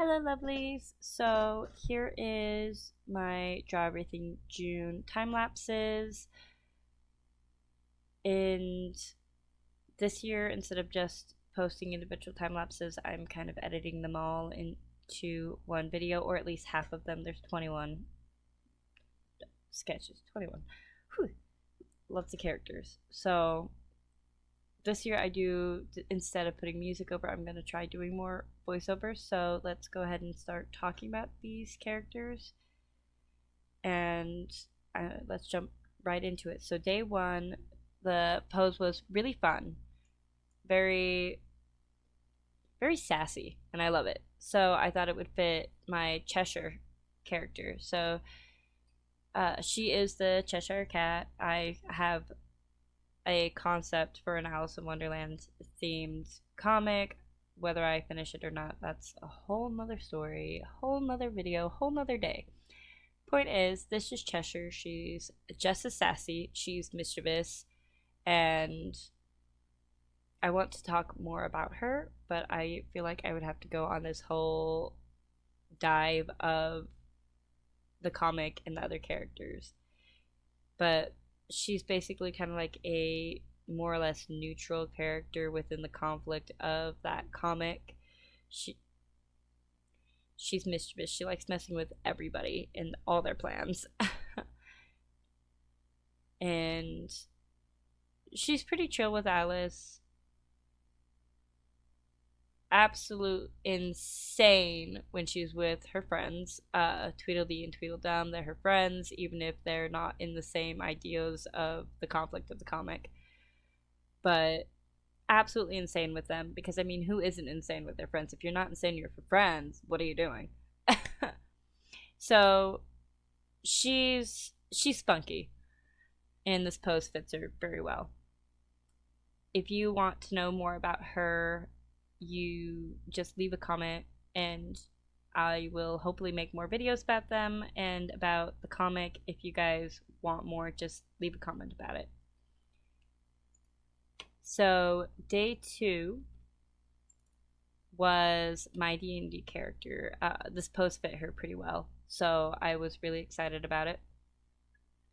Hello, lovelies. So here is my Draw Everything June time lapses. And this year, instead of just posting individual time lapses, I'm kind of editing them all into one video, or at least half of them. There's 21 sketches. 21. Whew. Lots of characters. So this year I do, instead of putting music over, I'm going to try doing more voiceovers. So let's go ahead and start talking about these characters, and let's jump right into it. So day one, the pose was really fun, very very sassy, and I love it. So I thought it would fit my Cheshire character. So she is the Cheshire Cat. I have a concept for an Alice in Wonderland themed comic. Whether I finish it or not, that's a whole nother story, a whole nother video, a whole nother day. Point is, this is Cheshire. She's just as sassy, she's mischievous, and I want to talk more about her, but I feel like I would have to go on this whole dive of the comic and the other characters. But she's basically kind of like a more or less neutral character within the conflict of that comic. She she's mischievous. She likes messing with everybody and all their plans. And she's pretty chill with Alice. Absolute insane when she's with her friends. Tweedledee and Tweedledum, they're her friends, even if they're not in the same ideas of the conflict of the comic. But absolutely insane with them, because I mean, who isn't insane with their friends? If you're not insane, you're for friends. What are you doing? So she's spunky, and this pose fits her very well. If you want to know more about her, you just leave a comment, and I will hopefully make more videos about them and about the comic. If you guys want more, just leave a comment about it. So day two was my D&D character. This pose fit her pretty well, so I was really excited about it.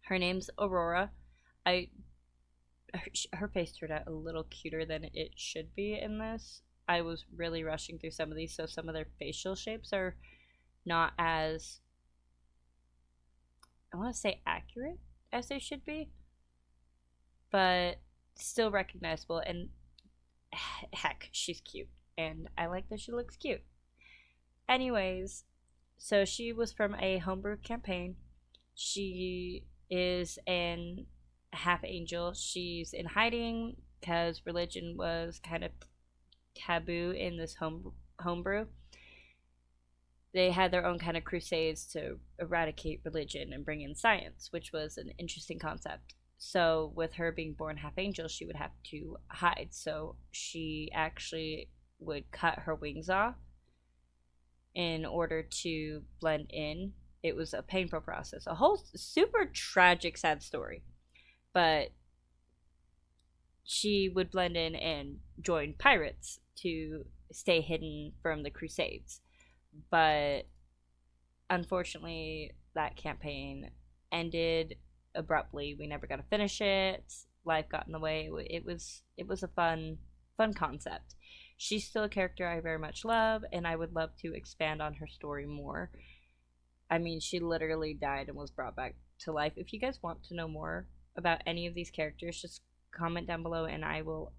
Her name's Aurora. I her face turned out a little cuter than it should be in this. I was really rushing through some of these, so some of their facial shapes are not as, I want to say, accurate as they should be, but still recognizable. And heck, she's cute, and I like that she looks cute. Anyways, so she was from a homebrew campaign. She is an half angel. She's in hiding because religion was kind of taboo in this homebrew. They had their own kind of crusades to eradicate religion and bring in science, which was an interesting concept. So with her being born half angel, she would have to hide. So she actually would cut her wings off in order to blend in. It was a painful process, a whole super tragic, sad story. But she would blend in and join pirates to stay hidden from the Crusades. But unfortunately, that campaign ended abruptly. We never got to finish it. Life got in the way. It was a fun concept. She's still a character I very much love, and I would love to expand on her story more. I mean, she literally died and was brought back to life. If you guys want to know more about any of these characters, just comment down below, and I will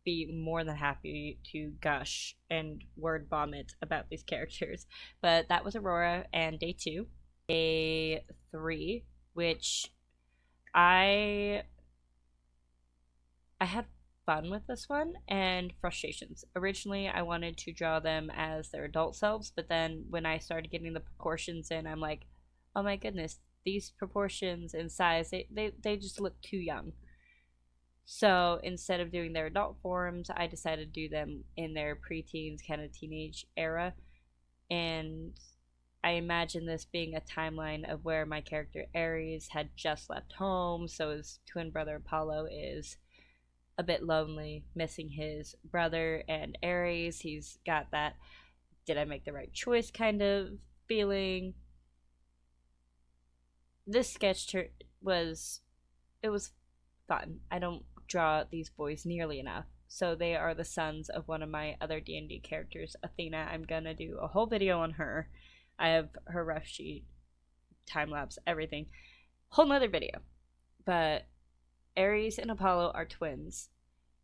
be more than happy to gush and word vomit about these characters. But that was Aurora and day two. Day three, which I had fun with this one and frustrations. Originally, I wanted to draw them as their adult selves, but then when I started getting the proportions in, I'm like, oh my goodness, these proportions and size, they just look too young. So instead of doing their adult forms, I decided to do them in their preteens, kind of teenage era. And I imagine this being a timeline of where my character Aries had just left home, so his twin brother Apollo is a bit lonely, missing his brother, and Aries, he's got that did I make the right choice kind of feeling. This sketch was it was fun. I don't draw these boys nearly enough. So they are the sons of one of my other D&D characters, Athena. I'm gonna do a whole video on her. I have her rough sheet, time lapse, everything. Whole nother video. But Ares and Apollo are twins,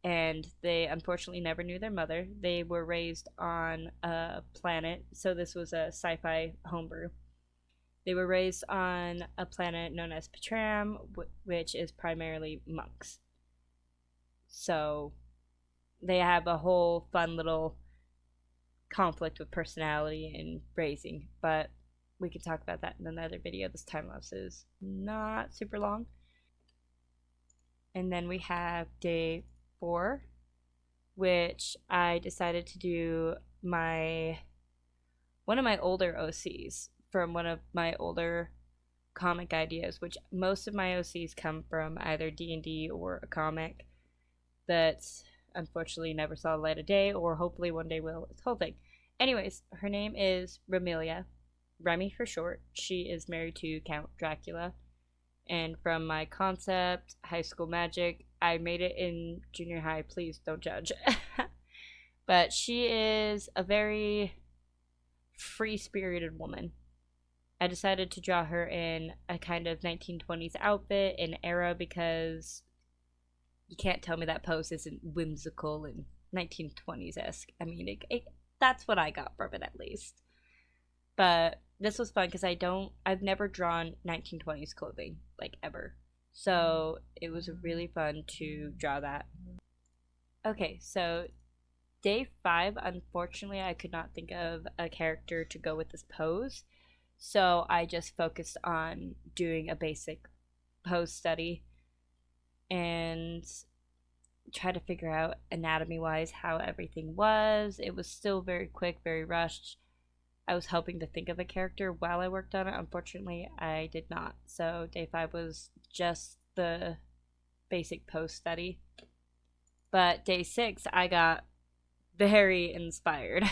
and they unfortunately never knew their mother. They were raised on a planet, so this was a sci-fi homebrew. They were raised on a planet known as Patram, which is primarily monks. So they have a whole fun little conflict with personality and raising, but we could talk about that in another video. This time lapse is not super long. And then we have day 4, which I decided to do one of my older OCs from one of my older comic ideas, which most of my OCs come from either D&D or a comic that unfortunately never saw the light of day, or hopefully one day will. It's the whole thing. Anyways, her name is Remelia, Remy for short. She is married to Count Dracula. And from my concept, High School Magic, I made it in junior high. Please don't judge. But she is a very free-spirited woman. I decided to draw her in a kind of 1920s outfit and era because you can't tell me that pose isn't whimsical and 1920s-esque. I mean, that's what I got from it, at least. But this was fun because I've never drawn 1920s clothing, like, ever. So it was really fun to draw that. Okay, so day 5, unfortunately, I could not think of a character to go with this pose. So I just focused on doing a basic pose study and try to figure out anatomy-wise how everything was. It was still very quick, very rushed. I was hoping to think of a character while I worked on it. Unfortunately, I did not. So day 5 was just the basic pose study. But day 6, I got very inspired.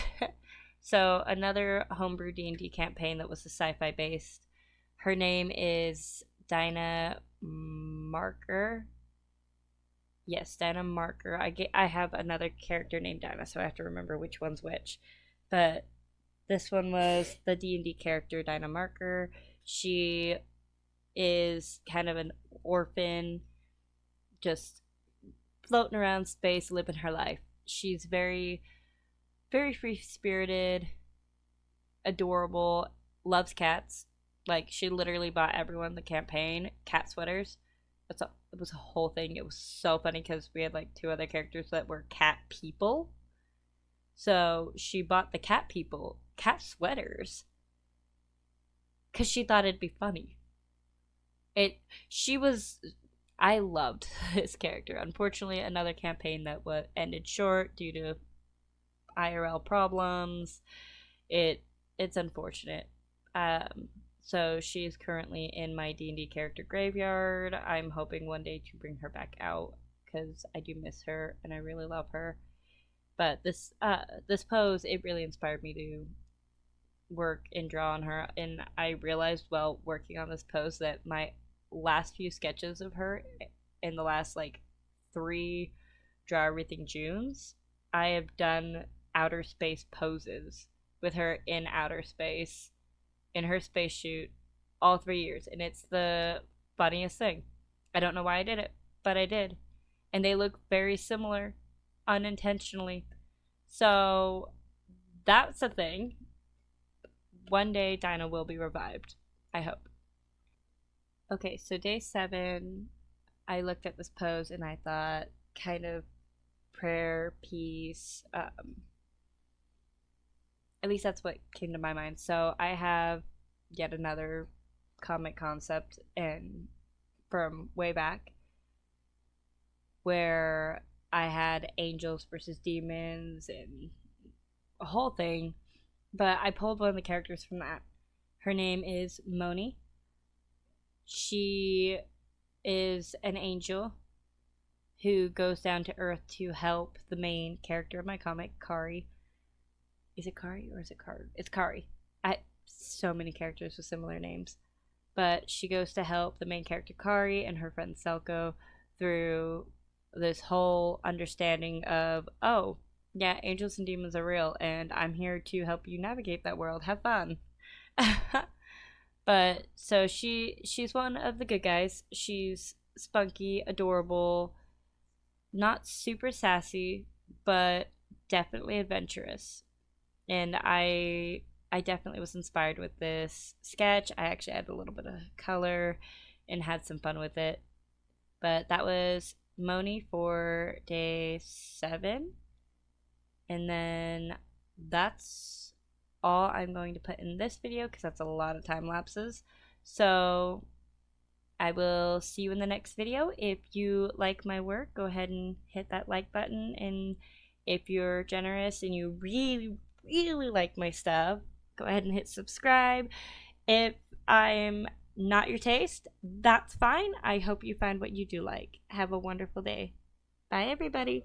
So another homebrew D&D campaign that was a sci-fi based. Her name is Dinah Marker. Yes, Dinah Marker. I have another character named Dinah, so I have to remember which one's which. But this one was the D&D character, Dinah Marker. She is kind of an orphan, just floating around space, living her life. She's very, very free-spirited, adorable, loves cats. Like, she literally bought everyone the campaign cat sweaters. It was a whole thing. It was so funny because we had like 2 other characters that were cat people. So she bought the cat people cat sweaters because she thought it'd be funny. I loved this character. Unfortunately, another campaign that ended short due to IRL problems. It's unfortunate. So she's currently in my D&D character graveyard. I'm hoping one day to bring her back out because I do miss her and I really love her. But this pose, it really inspired me to work and draw on her, and I realized while working on this pose that my last few sketches of her in the last like 3 Draw Everything Junes, I have done outer space poses with her in outer space in her spacesuit all 3 years, and it's the funniest thing. I don't know why I did it, but I did. And they look very similar unintentionally. So that's a thing. One day Dinah will be revived. I hope. Okay, so day 7, I looked at this pose and I thought kind of prayer, peace. At least that's what came to my mind. So I have yet another comic concept and from way back where I had angels versus demons and a whole thing. But I pulled one of the characters from that. Her name is Moni. She is an angel who goes down to Earth to help the main character of my comic, Kari. Is it Kari or is it Kari? It's Kari. I so many characters with similar names. But she goes to help the main character Kari and her friend Selko through this whole understanding of, oh, yeah, angels and demons are real, and I'm here to help you navigate that world. Have fun. But so she's one of the good guys. She's spunky, adorable, not super sassy, but definitely adventurous. And I definitely was inspired with this sketch. I actually added a little bit of color and had some fun with it. But that was Moni for day 7. And then that's all I'm going to put in this video because that's a lot of time lapses. So I will see you in the next video. If you like my work, go ahead and hit that like button. And if you're generous and you really, really like my stuff, go ahead and hit subscribe. If I'm not your taste, that's fine. I hope you find what you do like. Have a wonderful day. Bye, everybody.